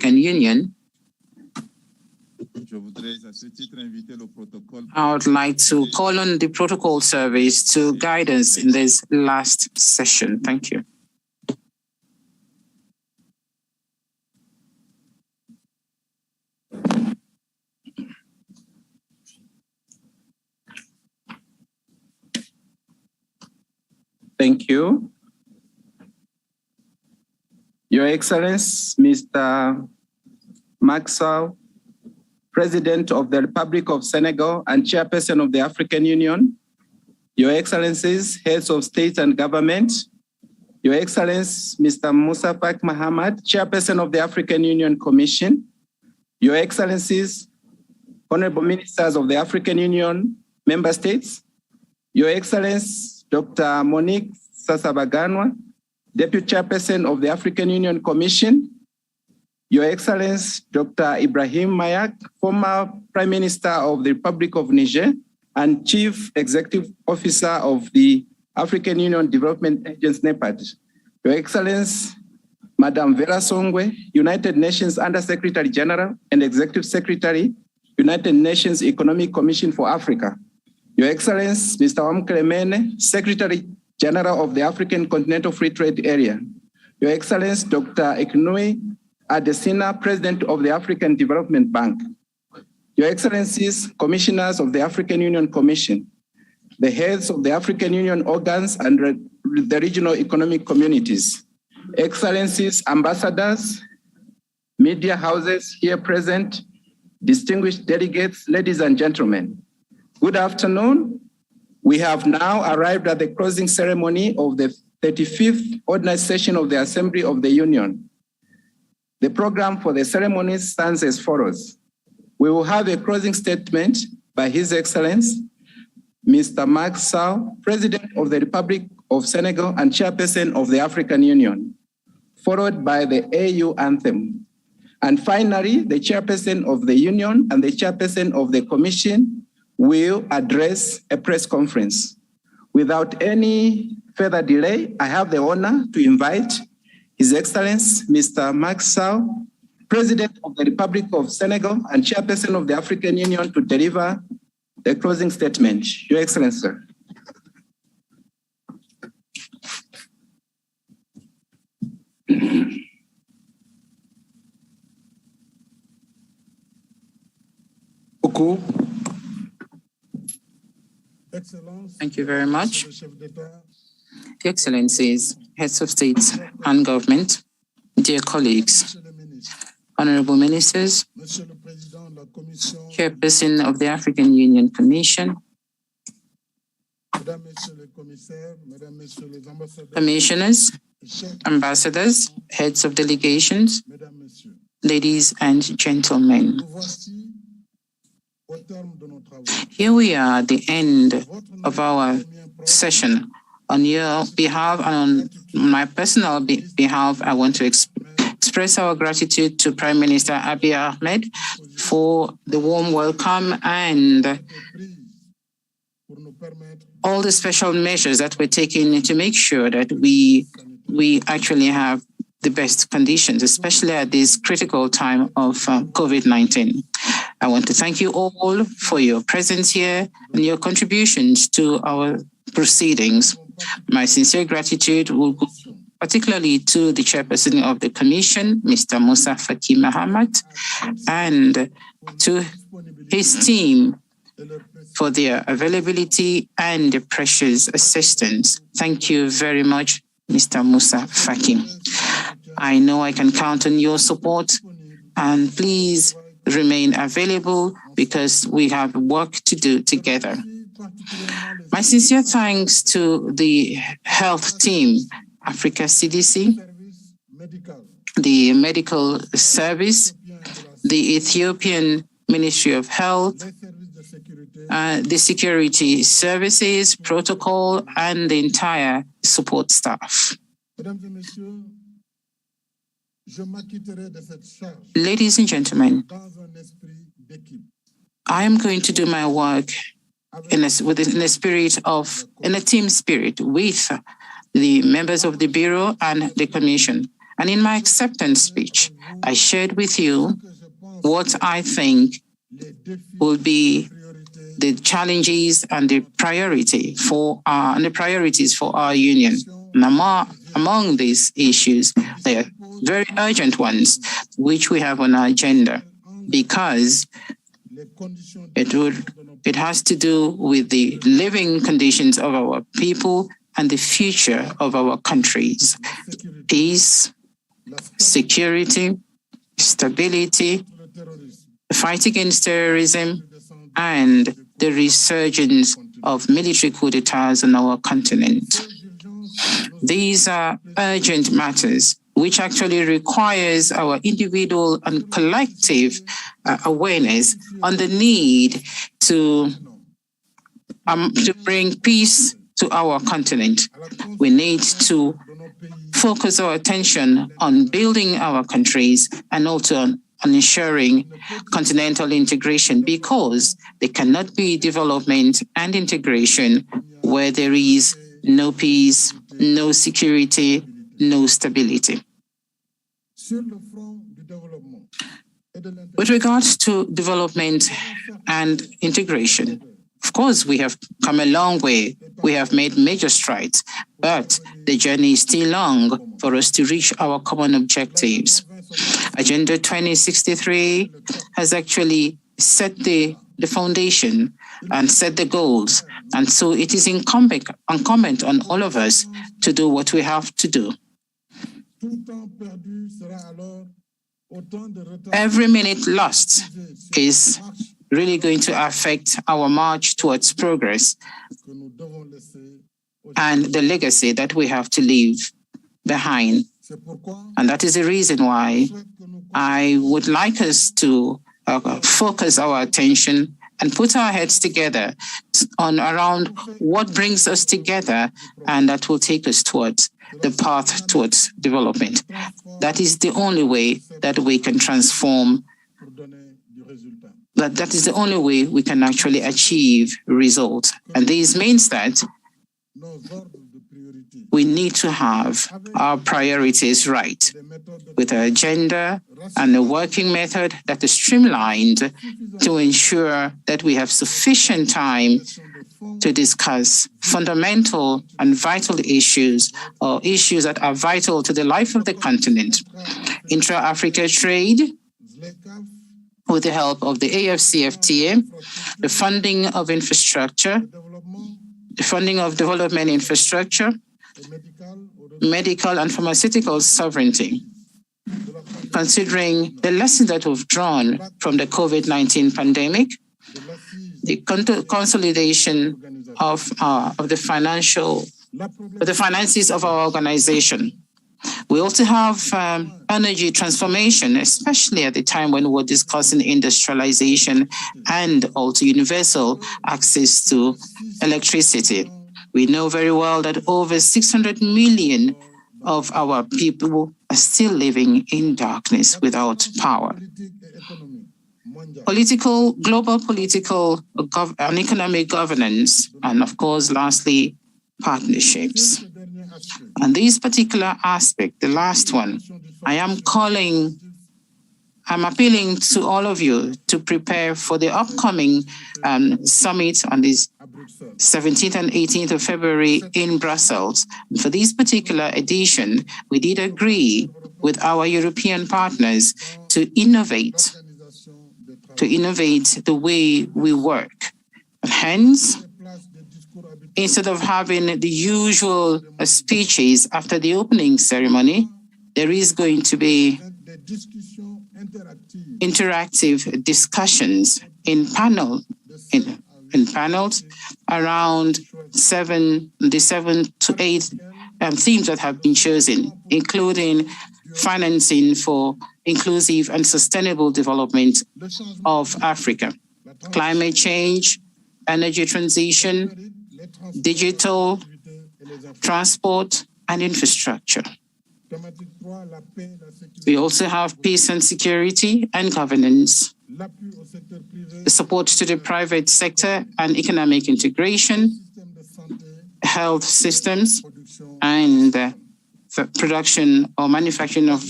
African Union, I would like to call on the protocol service to guide us in this last session. Thank you. Thank you. Your Excellency, Mr. Maxwell, President of the Republic of Senegal and Chairperson of the African Union, Your Excellencies, Heads of State and Government, Your Excellency, Mr. Musa Faki Mahamat, Chairperson of the African Union Commission, Your Excellencies, Honorable Ministers of the African Union Member States, Your Excellency, Dr. Monique Sasabaganwa, Deputy Chairperson of the African Union Commission, Your Excellency, Dr. Ibrahim Mayak, former Prime Minister of the Republic of Niger and Chief Executive Officer of the African Union Development Agency, NEPAD. Your Excellency, Madam Vera Songwe, United Nations Under-Secretary General and Executive Secretary, United Nations Economic Commission for Africa. Your Excellency, Mr. Wamkelemene, Secretary General of the African Continental Free Trade Area. Your Excellency, Dr. Eknui Adesina, President of the African Development Bank. Your Excellencies, Commissioners of the African Union Commission, the heads of the African Union organs and the regional economic communities, Excellencies, Ambassadors, media houses here present, distinguished delegates, ladies and gentlemen. Good afternoon. We have now arrived at the closing ceremony of the 35th ordinary session of the Assembly of the Union. The program for the ceremony stands as follows. We will have a closing statement by His Excellency, Mr. Macky Sall, President of the Republic of Senegal and Chairperson of the African Union, followed by the AU anthem. And finally, the Chairperson of the Union and the Chairperson of the Commission will address a press conference. Without any further delay, I have the honor to invite His Excellency, Mr. Macky Sall, President of the Republic of Senegal and Chairperson of the African Union, to deliver the closing statement. Your Excellency, sir. Thank you very much. Your Excellencies, Heads of State and Government, dear colleagues, Honorable Ministers, Chairperson of the African Union Commission, Commissioners, Ambassadors, Heads of Delegations, ladies and gentlemen. Here we are at the end of our session. On your behalf and on my personal behalf, I want to express our gratitude to Prime Minister Abiy Ahmed for the warm welcome and all the special measures that we're taking to make sure that we actually have the best conditions, especially at this critical time of COVID-19. I want to thank you all for your presence here and your contributions to our proceedings. My sincere gratitude will go particularly to the Chairperson of the Commission, Mr. Musa Faki Mahamat, and to his team for their availability and the precious assistance. Thank you very much, Mr. Musa Faki. I know I can count on your support, and please remain available because we have work to do together. My sincere thanks to the health team, Africa CDC, the medical service, the Ethiopian Ministry of Health, the security services, protocol, and the entire support staff. Ladies and gentlemen, I am going to do my work in a team spirit with the members of the Bureau and the Commission. And in my acceptance speech, I shared with you what I think will be the challenges and the priorities for our union. And among these issues, they are very urgent ones, which we have on our agenda, because it has to do with the living conditions of our people and the future of our countries. Peace, security, stability, the fight against terrorism, and the resurgence of military coup d'etats on our continent. These are urgent matters which actually requires our individual and collective awareness on the need to bring peace to our continent. We need to focus our attention on building our countries and also on ensuring continental integration, because there cannot be development and integration where there is no peace, no security, no stability. With regards to development and integration, of course, we have come a long way. We have made major strides, but the journey is still long for us to reach our common objectives. Agenda 2063 has actually set the foundation and set the goals. And so it is incumbent on all of us to do what we have to do. Every minute lost is really going to affect our march towards progress and the legacy that we have to leave behind. And that is the reason why I would like us to focus our attention and put our heads together on around what brings us together, and that will take us towards the path towards development. That is the only way that we can transform. That is the only way we can actually achieve results. And this means that we need to have our priorities right, with an agenda and a working method that is streamlined to ensure that we have sufficient time to discuss fundamental and vital issues, or issues that are vital to the life of the continent. Intra-Africa trade, with the help of the AFCFTA, the funding of infrastructure, the funding of development infrastructure, medical and pharmaceutical sovereignty. Considering the lessons that we've drawn from the COVID-19 pandemic, the consolidation of the finances of our organization. We also have energy transformation, especially at the time when we're discussing industrialization and also universal access to electricity. We know very well that over 600 million of our people are still living in darkness without power. Global political and economic governance, and of course, lastly, partnerships. And this particular aspect, the last one, I'm appealing to all of you to prepare for the upcoming summit on this 17th and 18th of February in Brussels. And for this particular edition, we did agree with our European partners to innovate the way we work. And hence, instead of having the usual speeches after the opening ceremony, there is going to be interactive discussions in panels around the 7 to 8 themes that have been chosen, including financing for inclusive and sustainable development of Africa, climate change, energy transition, digital, transport, and infrastructure. We also have peace and security and governance, the support to the private sector and economic integration, health systems, and production or manufacturing of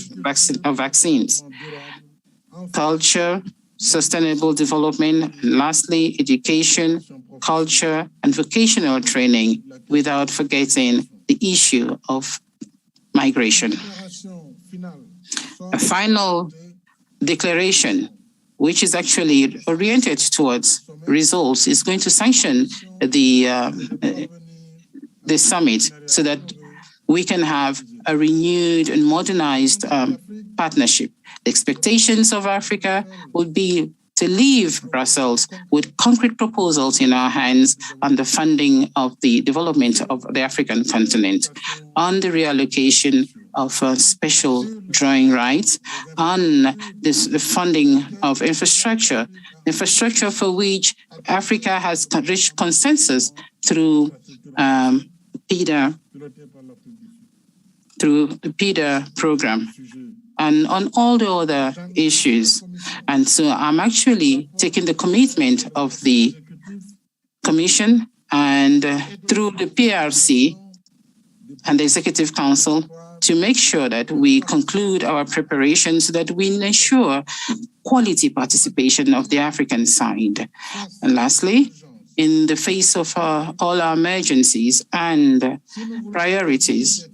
vaccines, culture, sustainable development, and lastly, education, culture, and vocational training, without forgetting the issue of migration. A final declaration, which is actually oriented towards results, is going to sanction the summit so that we can have a renewed and modernized partnership. The expectations of Africa would be to leave Brussels with concrete proposals in our hands on the funding of the development of the African continent, on the reallocation of special drawing rights, on the funding of infrastructure for which Africa has reached consensus through the PIDA program, and on all the other issues. And so I'm actually taking the commitment of the Commission and through the PRC and the Executive Council to make sure that we conclude our preparations so that we ensure quality participation of the African side. And lastly, in the face of all our emergencies and priorities,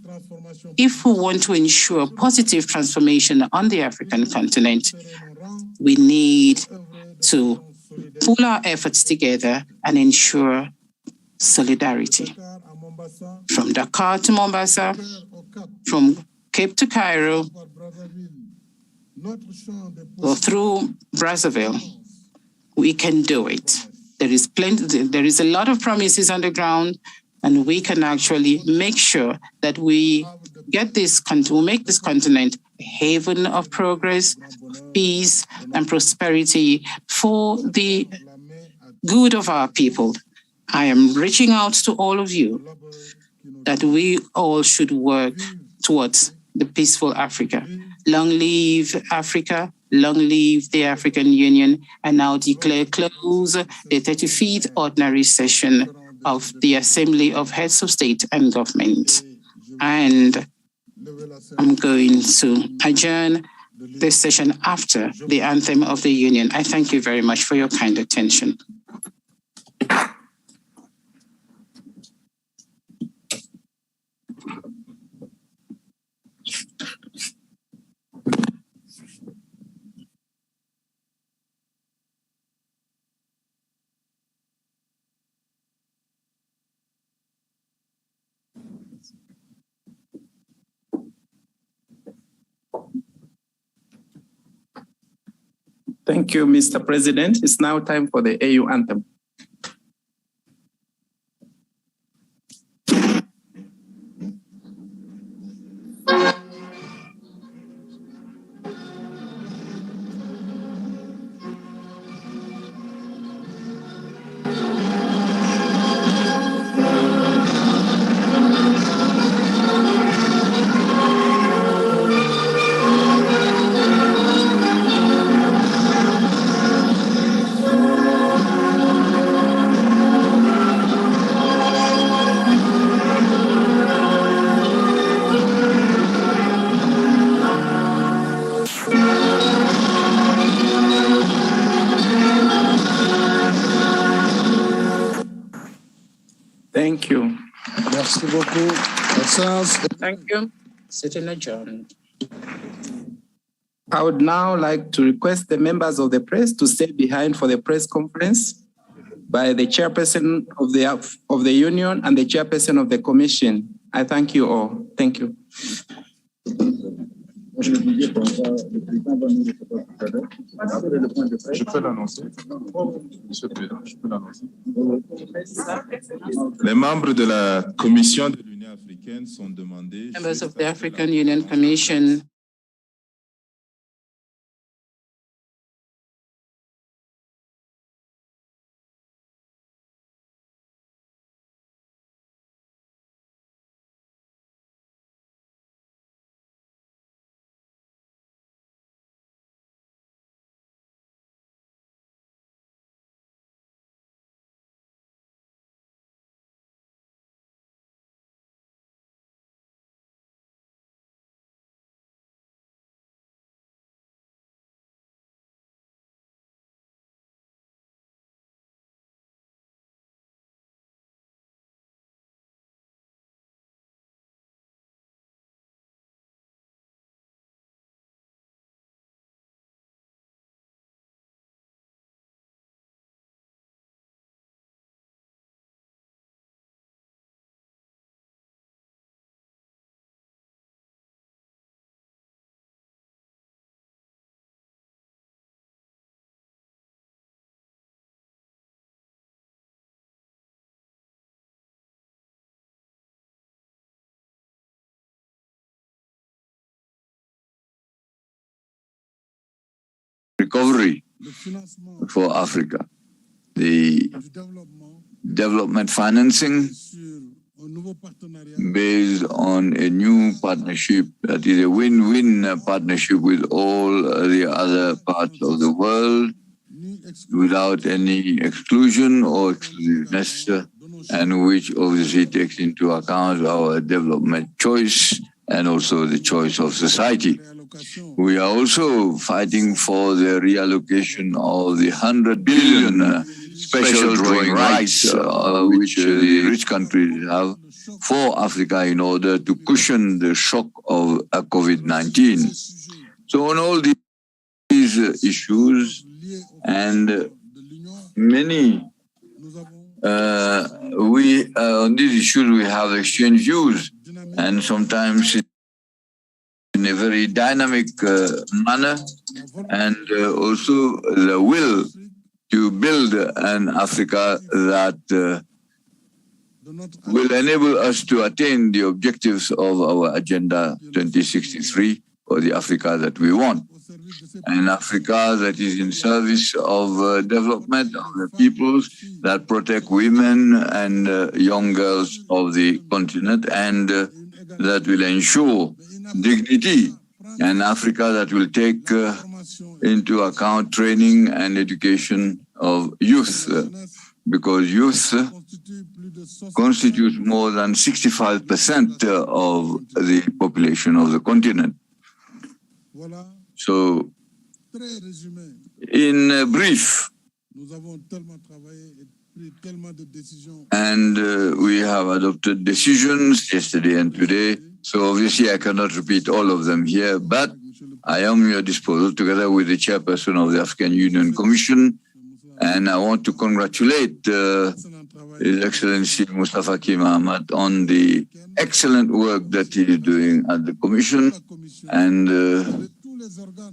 if we want to ensure positive transformation on the African continent, we need to pull our efforts together and ensure solidarity. From Dakar to Mombasa, from Cape to Cairo, or through Brazzaville, we can do it. There is a lot of promises on the ground, and we can actually make sure that we make this continent a haven of progress, peace, and prosperity for the good of our people. I am reaching out to all of you that we all should work towards the peaceful Africa. Long live Africa, long live the African Union. I now declare close the 35th ordinary session of the Assembly of Heads of State and Government. And I'm going to adjourn this session after the anthem of the Union. I thank you very much for your kind attention. Thank you, Mr. President. It's now time for the AU anthem. Thank you. Merci beaucoup. Excellence. Thank you. Sitting adjourned. I would now like to request the members of the press to stay behind for the press conference by the chairperson of the union and the chairperson of the commission. I thank you all. Thank you. Je peux l'annoncer. Je peux l'annoncer. Les membres de la Commission de l'Union africaine sont demandés. Members of the African Union Commission recovery for Africa. The development financing based on a new partnership that is a win-win partnership with all the other parts of the world without any exclusion or exclusiveness, and which obviously takes into account our development choice and also the choice of society. We are also fighting for the reallocation of the 100 billion special drawing rights which the rich countries have for Africa in order to cushion the shock of COVID-19. So on all these issues and many on these issues we have exchanged views, and sometimes in a very dynamic manner, and also the will to build an Africa that will enable us to attain the objectives of our Agenda 2063, or the Africa that we want. An Africa that is in service of development of the peoples, that protect women and young girls of the continent, and that will ensure dignity. An Africa that will take into account training and education of youth, because youth constitutes more than 65% of the population of the continent. So, in brief, and we have adopted decisions yesterday and today, so obviously I cannot repeat all of them here, but I am at your disposal together with the chairperson of the African Union Commission, and I want to congratulate His Excellency Moussa Faki Mahamat on the excellent work that he is doing at the Commission, and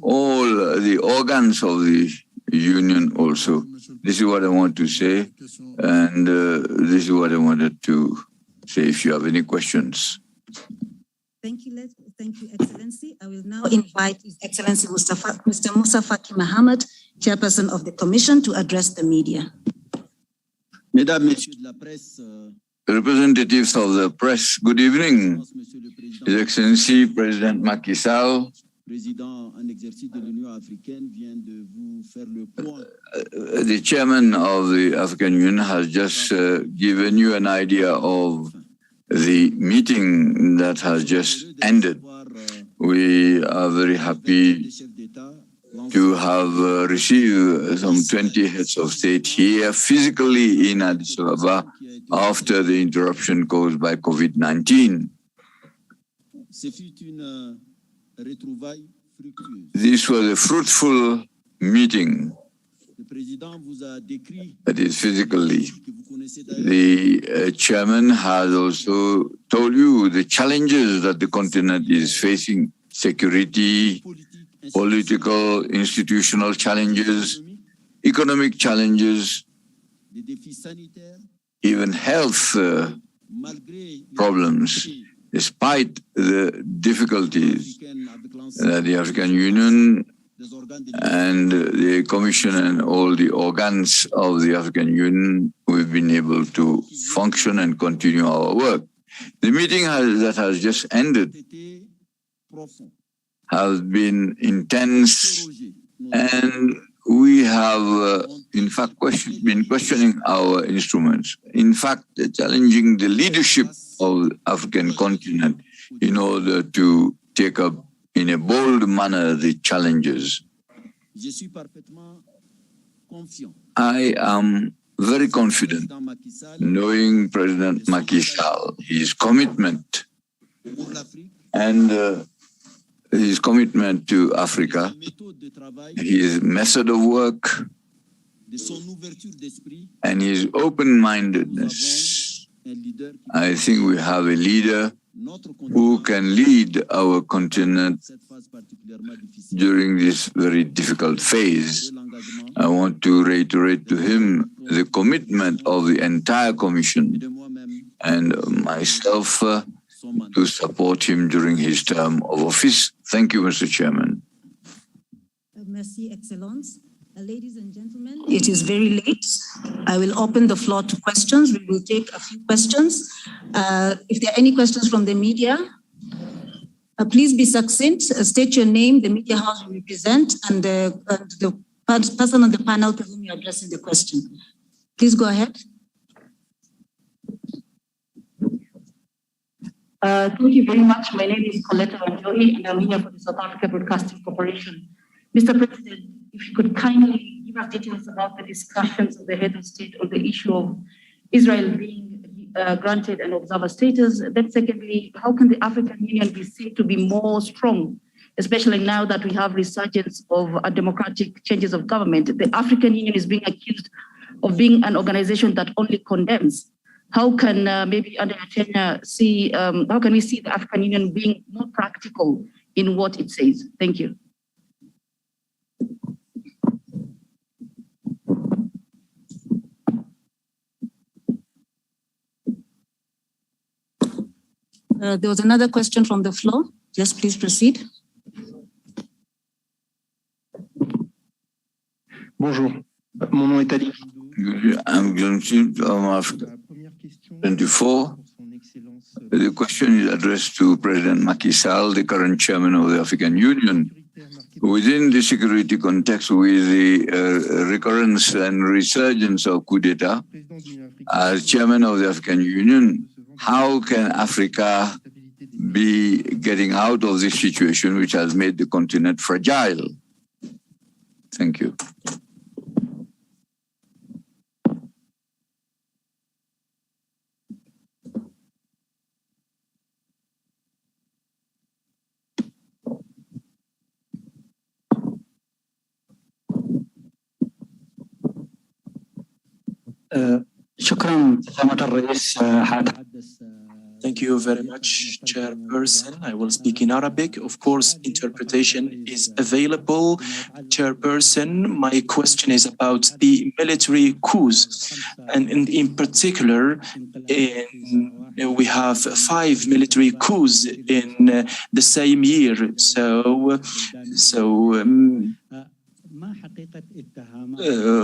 all the organs of the Union also. This is what I want to say, and this is what I wanted to say if you have any questions. Thank you, Excellency. I will now invite His Excellency Mr. Moussa Faki Mahamat, Chairperson of the Commission, to address the media. Mesdames, Messieurs de la presse, Representatives of the press, good evening. His Excellency President Macky Sall, Président en exercice de l'Union africaine, vient de vous faire le point. The chairman of the African Union has just given you an idea of the meeting that has just ended. We are very happy to have received some 20 heads of state here physically in Addis Ababa after the interruption caused by COVID-19. This was a fruitful meeting, that is physically. The chairman has also told you the challenges that the continent is facing: security, political, institutional challenges, economic challenges, even health problems. Despite the difficulties that the African Union and the Commission and all the organs of the African Union, we've been able to function and continue our work. The meeting that has just ended has been intense, and we have, in fact, been questioning our instruments. In fact, challenging the leadership of the African continent in order to take up in a bold manner the challenges. I am very confident, knowing President Macky Sall, his commitment and his commitment to Africa, his method of work, and his open-mindedness. I think we have a leader who can lead our continent during this very difficult phase. I want to reiterate to him the commitment of the entire Commission and myself to support him during his term of office. Thank you, Mr. Chairman. Merci, Excellence. Ladies and gentlemen, it is very late. I will open the floor to questions. We will take a few questions. If there are any questions from the media, please be succinct. State your name, the media house you represent, and the person on the panel to whom you're addressing the question. Please go ahead. Thank you very much. My name is Coletta Wanjohi, and I'm here for the South Africa Broadcasting Corporation. Mr. President, if you could kindly give us details about the discussions of the head of state on the issue of Israel being granted an observer status. Then secondly, how can the African Union be seen to be more strong, especially now that we have resurgence of democratic changes of government? The African Union is being accused of being an organization that only condemns. How can maybe under your tenure how can we see the African Union being more practical in what it says? Thank you. There was another question from the floor. Yes, please proceed. Bonjour, mon nom est Ali. I'm going to 24. The question is addressed to President Macky Sall, the current chairman of the African Union. Within the security context, with the recurrence and resurgence of coup d'etat, as chairman of the African Union, how can Africa be getting out of this situation which has made the continent fragile? Thank you. Thank you very much, Chairperson. I will speak in Arabic. Of course, interpretation is available. Chairperson, my question is about the military coups. And in particular, we have 5 military coups in the same year.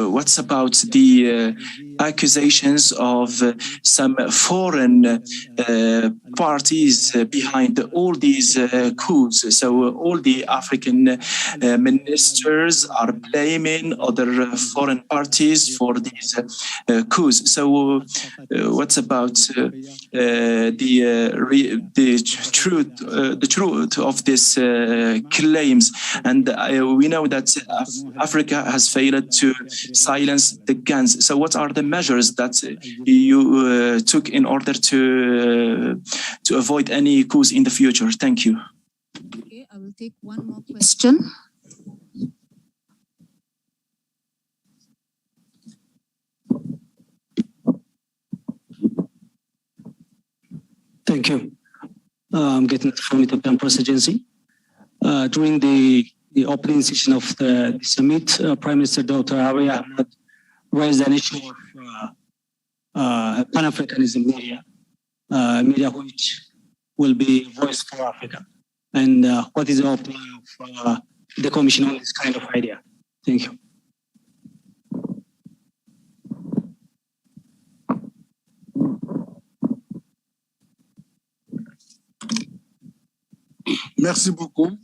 What's about the accusations of some foreign parties behind all these coups? So all the African ministers are blaming other foreign parties for these coups. So what's about the truth of these claims? And we know that Africa has failed to silence the guns. So what are the measures that you took in order to avoid any coups in the future? Thank you. Okay, I will take one more question. Thank you. I'm getting from Ethiopian Press Agency. During the opening session of the summit, Prime Minister Dr. Abiy Ahmed raised an issue of Panafricanism media which will be voice for Africa. And what is the opinion of the Commission on this kind of idea? Thank you. Merci beaucoup.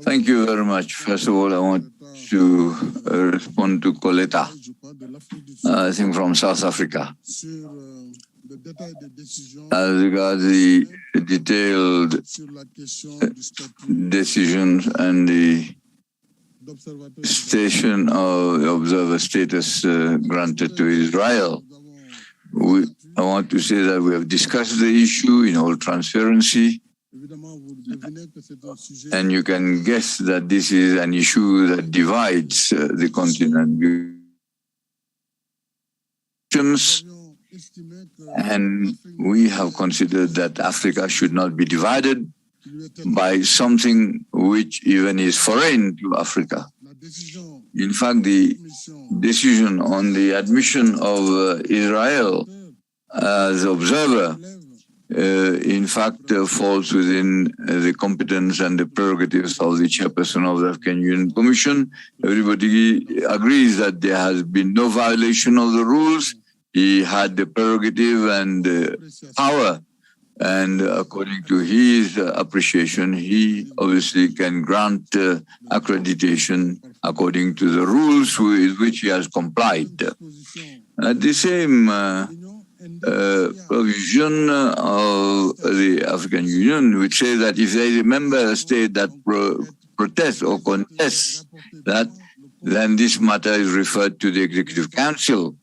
Thank you very much. First of all, I want to respond to Coletta, I think from South Africa. As regards the detailed decisions and the station of the observer status granted to Israel, I want to say that we have discussed the issue in all transparency. And you can guess that this is an issue that divides the continent. And we have considered that Africa should not be divided by something which even is foreign to Africa. In fact, the decision on the admission of Israel as observer in fact, falls within the competence and the prerogatives of the chairperson of the African Union Commission. Everybody agrees that there has been no violation of the rules. He had the prerogative and power, and according to his appreciation, he obviously can grant accreditation according to the rules with which he has complied. At the same provision of the African Union, which says that if there is a member state that protests or contests that, then this matter is referred to the Executive Council,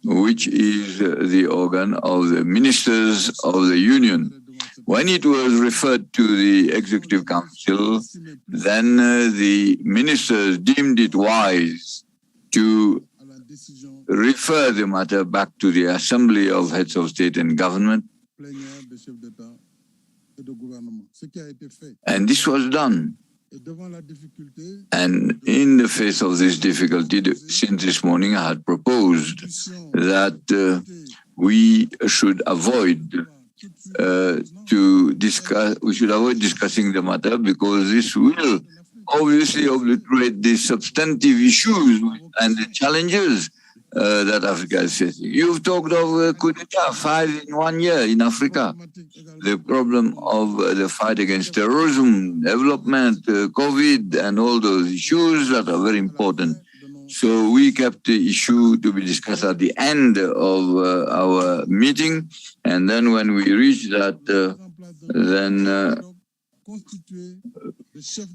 which is the organ of the ministers of the Union. When it was referred to the Executive Council, then the ministers deemed it wise to refer the matter back to the Assembly of Heads of State and Government. And this was done. And in the face of this difficulty, since this morning I had proposed that we should avoid discussing the matter, because this will obviously obliterate the substantive issues and the challenges that Africa is facing. You've talked of coup d'etat, 5 in 1 year in Africa. The problem of the fight against terrorism, development, COVID, and all those issues that are very important. So we kept the issue to be discussed at the end of our meeting. And then when we reached that,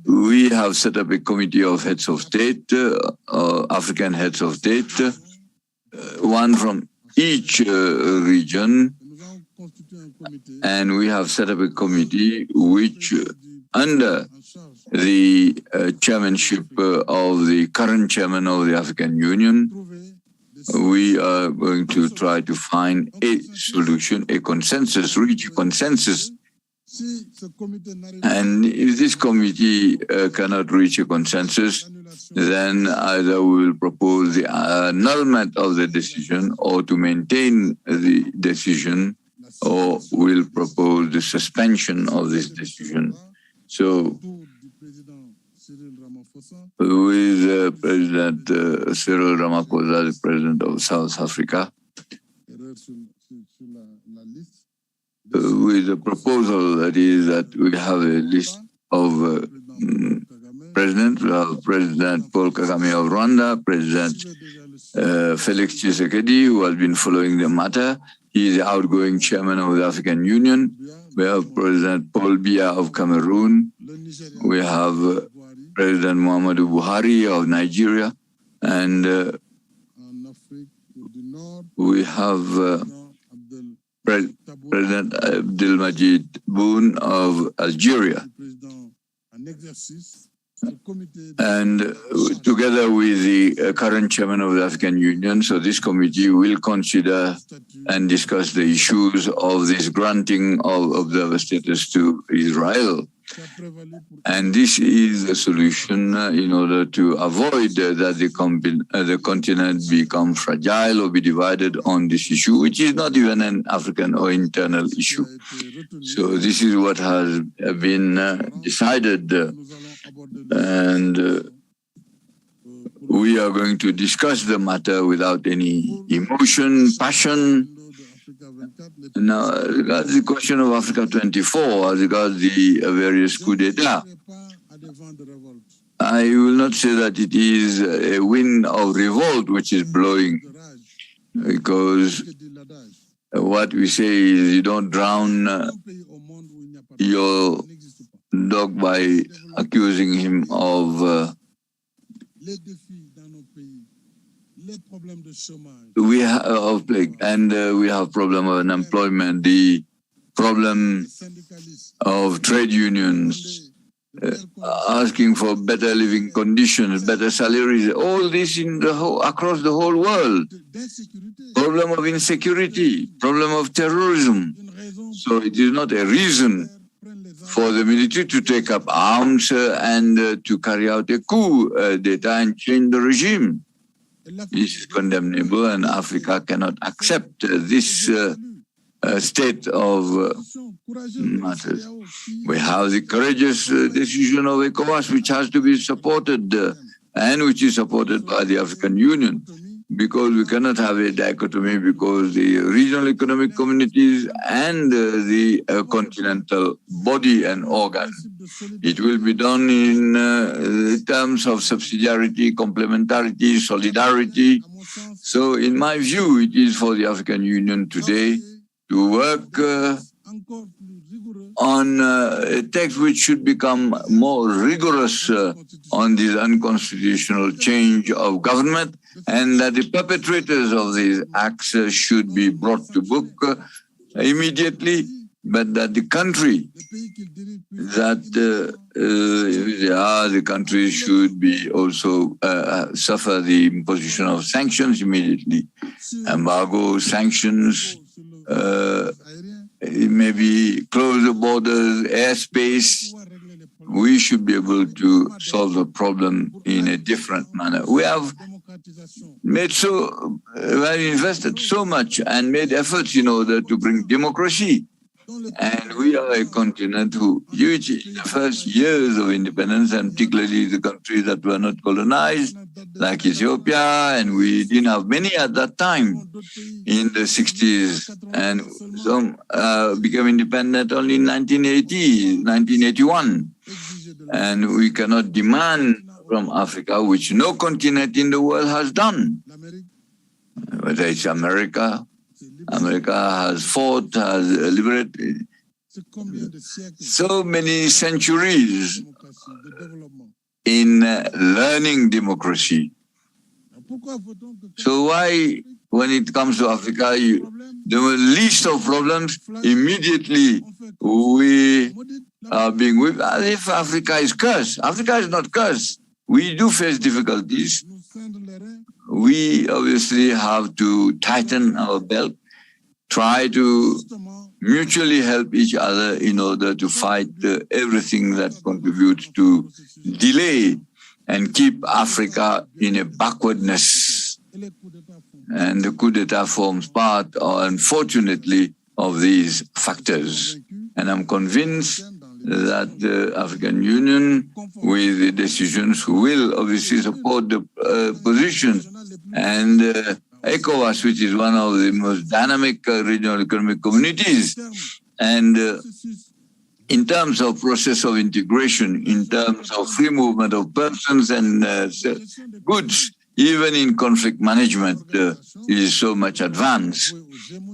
we have set up a committee of heads of state, African heads of state, one from each region, and we have set up a committee which, under the chairmanship of the current chairman of the African Union, we are going to try to find a solution, a consensus, reach a consensus. And if this committee cannot reach a consensus, then either we will propose the annulment of the decision, or to maintain the decision, or we'll propose the suspension of this decision. So, with President Cyril Ramaphosa, the President of South Africa, with a proposal that is that we have a list of presidents. We have President Paul Kagame of Rwanda, President Felix Tshisekedi, who has been following the matter. He is the outgoing chairman of the African Union. We have President Paul Biya of Cameroon. We have President Muhammadu Buhari of Nigeria. And we have President Abdelmajid Boun of Algeria. And together with the current chairman of the African Union, so this committee will consider and discuss the issues of this granting of observer status to Israel. And this is a solution in order to avoid that the continent become fragile or be divided on this issue, which is not even an African or internal issue. So this is what has been decided. And we are going to discuss the matter without any emotion, passion. Now, regards the question of Africa 24, as regards the various coups d'etat, I will not say that it is a wind of revolt which is blowing, because what we say is you don't drown your dog by accusing him of plague, and we have problem of unemployment, the problem of trade unions, asking for better living conditions, better salaries, all this in the across the whole world. Problem of insecurity, problem of terrorism. So it is not a reason for the military to take up arms and to carry out a coup d'etat and change the regime. This is condemnable, and Africa cannot accept this state of matters. We have the courageous decision of ECOWAS, which has to be supported and which is supported by the African Union, because we cannot have a dichotomy, because the regional economic communities and the continental body and organ. It will be done in terms of subsidiarity, complementarity, solidarity. So in my view, it is for the African Union today to work on a text which should become more rigorous on this unconstitutional change of government, and that the perpetrators of these acts should be brought to book immediately, but that the country that the country should be also suffer the imposition of sanctions immediately, embargo, sanctions, maybe close the borders, airspace. We should be able to solve the problem in a different manner. We have invested so much and made efforts in order to bring democracy. And we are a continent who, in the first years of independence, and particularly the countries that were not colonized, like Ethiopia, and we didn't have many at that time in the 60s, and some became independent only in 1980, 1981. And we cannot demand from Africa, which no continent in the world has done, whether it's America. America has fought, has liberated so many centuries in learning democracy. So why, when it comes to Africa, the least of problems, immediately we are being whipped as if Africa is cursed. Africa is not cursed. We do face difficulties. We obviously have to tighten our belt, try to mutually help each other in order to fight everything that contributes to delay and keep Africa in a backwardness. And the coup d'etat forms part, unfortunately, of these factors. And I'm convinced that the African Union, with the decisions, will obviously support the position, and ECOWAS, which is one of the most dynamic regional economic communities, and in terms of process of integration, in terms of free movement of persons and goods, even in conflict management, is so much advanced.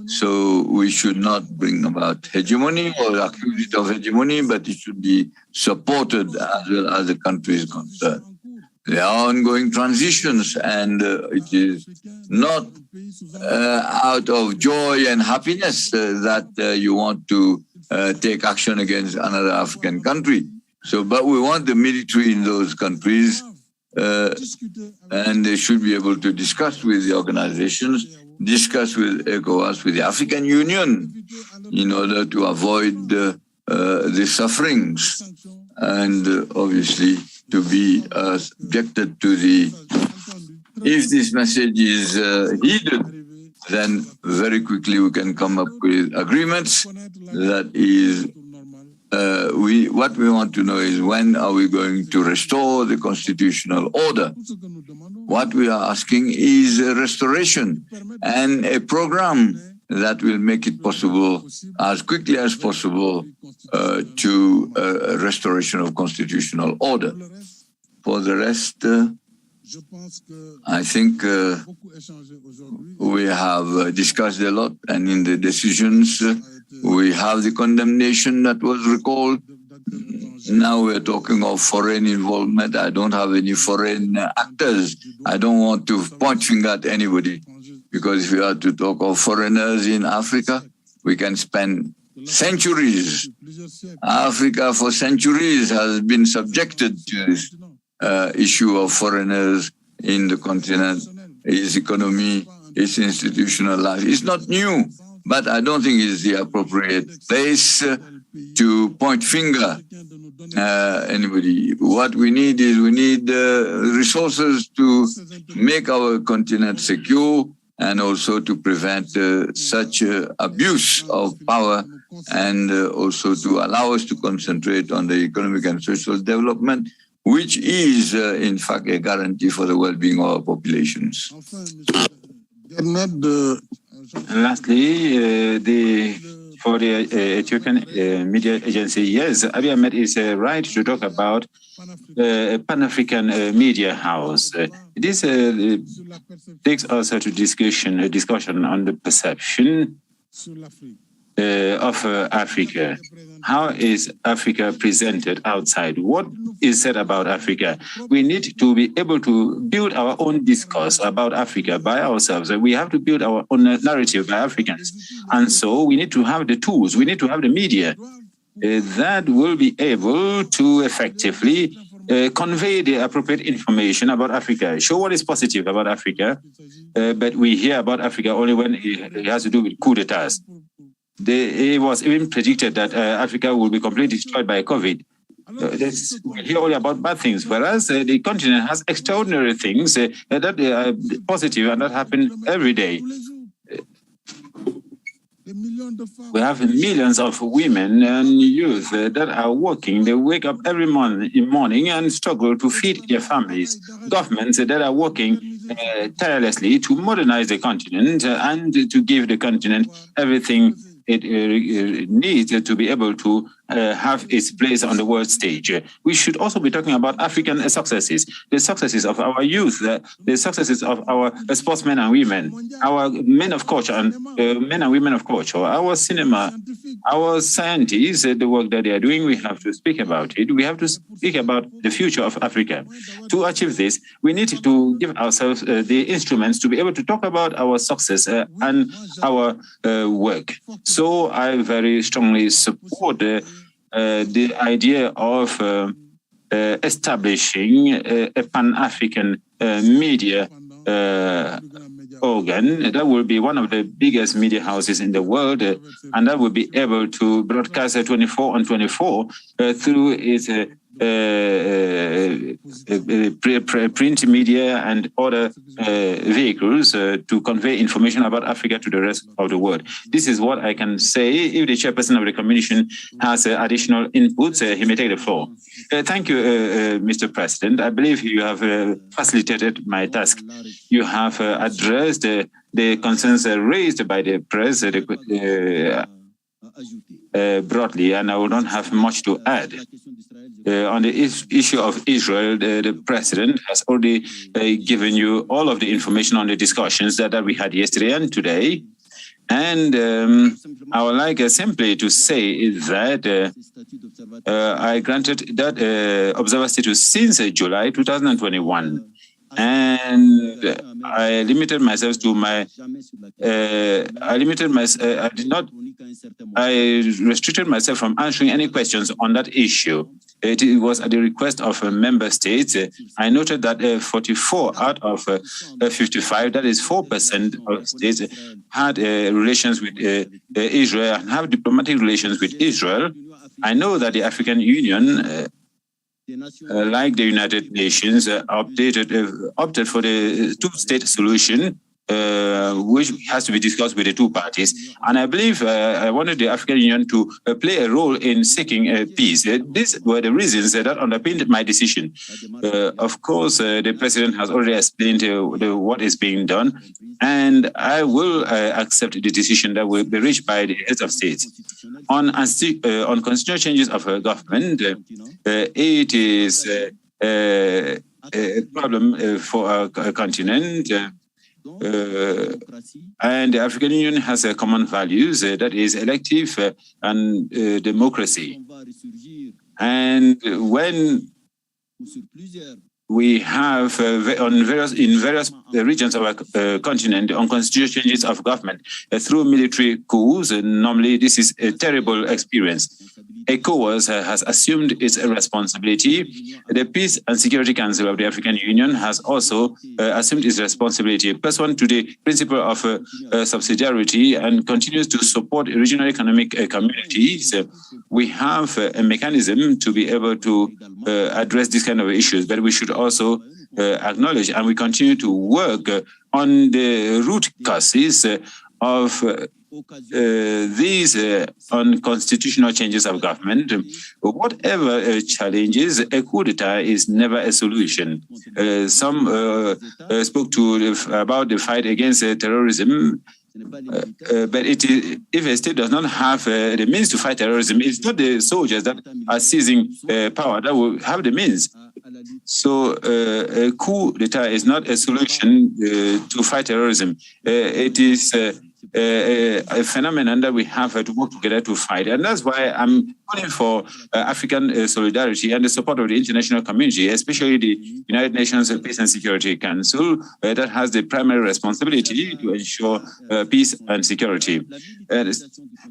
So we should not bring about hegemony or accuse it of hegemony, but it should be supported as well as the country is concerned. There are ongoing transitions, and it is not out of joy and happiness that you want to take action against another African country. So, but we want the military in those countries, and they should be able to discuss with the organizations, discuss with ECOWAS, with the African Union, in order to avoid the sufferings, and obviously to be subjected to the, if this message is heeded, then very quickly we can come up with agreements. That is, what we want to know is, when are we going to restore the constitutional order? What we are asking is a restoration and a program that will make it possible as quickly as possible to restoration of constitutional order. For the rest, I think we have discussed a lot, and in the decisions we have the condemnation that was recalled. Now we're talking of foreign involvement. I don't have any foreign actors. I don't want to point finger at anybody, because if we are to talk of foreigners in Africa, we can spend centuries. Africa for centuries has been subjected to this issue of foreigners in the continent, its economy, its institutional life. It's not new, but I don't think it's the appropriate place to point finger anybody. What we need is, we need resources to make our continent secure, and also to prevent such abuse of power, and also to allow us to concentrate on the economic and social development, which is in fact a guarantee for the well-being of our populations. Lastly, for the Ethiopian media agency, yes, Abiy Ahmed is right to talk about Pan-African media house. This takes us to discussion on the perception of Africa. How is Africa presented outside? What is said about Africa? We need to be able to build our own discourse about Africa by ourselves. We have to build our own narrative by Africans. And so we need to have the tools, we need to have the media that will be able to effectively convey the appropriate information about Africa, show what is positive about Africa, but we hear about Africa only when it has to do with coup d'etats. It was even predicted that Africa will be completely destroyed by COVID. We hear only about bad things, whereas the continent has extraordinary things that are positive and that happen every day. We have millions of women and youth that are working. They wake up every morning and struggle to feed their families. Governments that are working tirelessly to modernize the continent and to give the continent everything it needs to be able to have its place on the world stage. We should also be talking about African successes, the successes of our youth, the successes of our sportsmen and women, our men of culture and men and women of culture, our cinema, our scientists, the work that they are doing. We have to speak about it. We have to speak about the future of Africa. To achieve this, we need to give ourselves the instruments to be able to talk about our success and our work. So I very strongly support the idea of establishing a Pan-African media organ that will be one of the biggest media houses in the world, and that will be able to broadcast 24/24 through its print media and other vehicles to convey information about Africa to the rest of the world. This is what I can say. If the chairperson of the commission has additional inputs, he may take the floor. Thank you, Mr. President. I believe you have facilitated my task. You have addressed the concerns raised by the press broadly, and I will not have much to add. On the issue of Israel, the president has already given you all of the information on the discussions that we had yesterday and today. And I would like simply to say is that I granted that observer status since July 2021. And I limited myself to my, I restricted myself from answering any questions on that issue. It was at the request of member states. I noted that 44 out of 55, that is 4% of states, had relations with Israel and have diplomatic relations with Israel. I know that the African Union, like the United Nations, opted for the two-state solution, which has to be discussed with the two parties. And I believe I wanted the African Union to play a role in seeking peace. These were the reasons that underpinned my decision. Of course, the president has already explained what is being done, and I will accept the decision that will be reached by the heads of states. On constitutional changes of government, it is a problem for our continent. And the African Union has common values, that is elective and democracy. And when we have in various regions of our continent on constitutional changes of government through military coups, normally this is a terrible experience. ECOWAS has assumed its responsibility. The Peace and Security Council of the African Union has also assumed its responsibility, pursuant to the principle of subsidiarity, and continues to support regional economic communities. We have a mechanism to be able to address these kind of issues, but we should also acknowledge, and we continue to work on the root causes of these unconstitutional changes of government. Whatever challenges, a coup d'etat is never a solution. Some spoke about the fight against terrorism. But if a state does not have the means to fight terrorism, it's not the soldiers that are seizing power that will have the means. So a coup d'etat is not a solution to fight terrorism. It is a phenomenon that we have to work together to fight. And that's why I'm calling for African solidarity and the support of the international community, especially the United Nations Peace and Security Council, that has the primary responsibility to ensure peace and security.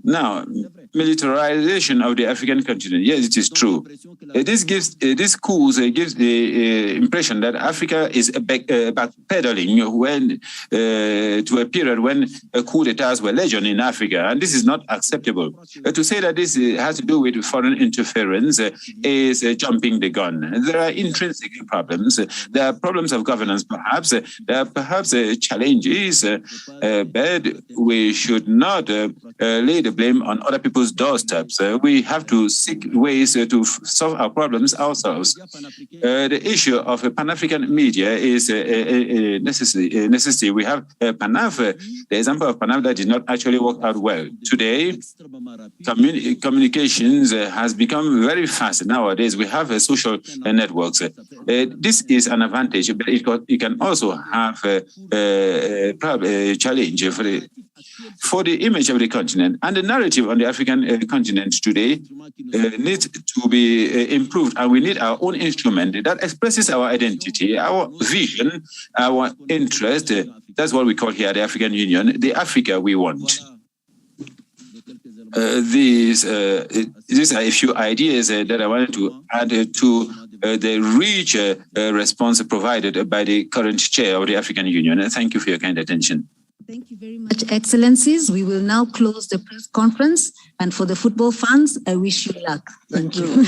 Now, militarization of the African continent. Yes, it is true. This coup gives the impression that Africa is backpedaling when to a period when coup d'etats were legion in Africa, and this is not acceptable. To say that this has to do with foreign interference is jumping the gun. There are intrinsic problems. There are problems of governance, perhaps. There are perhaps challenges, but we should not lay the blame on other people's doorsteps. We have to seek ways to solve our problems ourselves. The issue of Pan-African media is a necessity. We have Panaf, the example of Panaf that did not actually work out well. Today, communications has become very fast nowadays. We have social networks. This is an advantage, but it can also have a challenge for the image of the continent. And the narrative on the African continent today needs to be improved, and we need our own instrument that expresses our identity, our vision, our interest. That's what we call here the African Union, the Africa we want. These are a few ideas that I wanted to add to the rich response provided by the current chair of the African Union. Thank you for your kind attention. Thank you very much, Excellencies. We will now close the press conference. And for the football fans, I wish you luck. Thank you.